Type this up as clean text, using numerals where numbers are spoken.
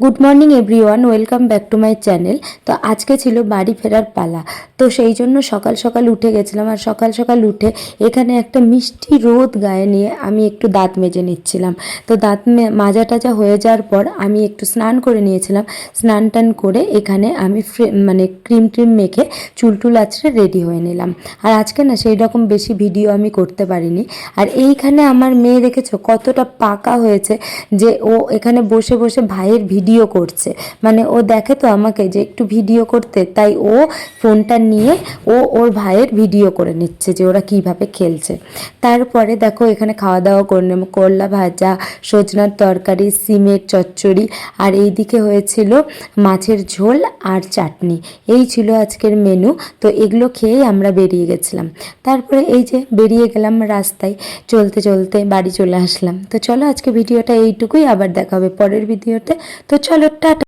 Good morning everyone, welcome back to my channel. তো আজকে ছিল বাড়ি ফেরার পালা, তো সেই জন্য সকাল সকাল উঠে গেছিলাম। আর সকাল সকাল উঠে এখানে একটা মিষ্টি রোদ গায়ে নিয়ে আমি একটু দাঁত মেজে নিচ্ছিলাম। তো দাঁত মাজা টাজা হয়ে যাওয়ার পর আমি একটু স্নান করে নিয়েছিলাম। স্নান টান করে এখানে আমি ক্রিম ট্রিম মেখে চুল টুল আছড়ে রেডি হয়ে নিলাম। আর আজকে না সেই রকম বেশি ভিডিও আমি করতে পারিনি। আর এইখানে আমার মেয়ে দেখেছো কতটা পাকা হয়েছে, যে ও এখানে বসে বসে ভাইয়ের ভিডিও করছে। মানে ও দেখে তো আমাকে যে একটু ভিডিও করতে, তাই ও ফোনটা নিয়ে ওর ভাইয়ের ভিডিও করে নিচ্ছে যে ওরা কিভাবে খেলছে। তারপরে দেখো এখানে খাওয়া দাওয়া করলা ভাজা, সজনার তরকারি, সিমের চচ্চড়ি, আর এইদিকে হয়েছিল মাছের ঝোল আর চাটনি। এই ছিল আজকের মেনু। তো এগুলো খেয়েই আমরা বেরিয়ে গেছিলাম। তারপরে এই যে বেরিয়ে গেলাম রাস্তায়, চলতে চলতে বাড়ি চলে আসলাম। তো চলো আজকে ভিডিওটা এইটুকুই, আবার দেখা হবে পরের ভিডিওতে। তো চলো টাটা।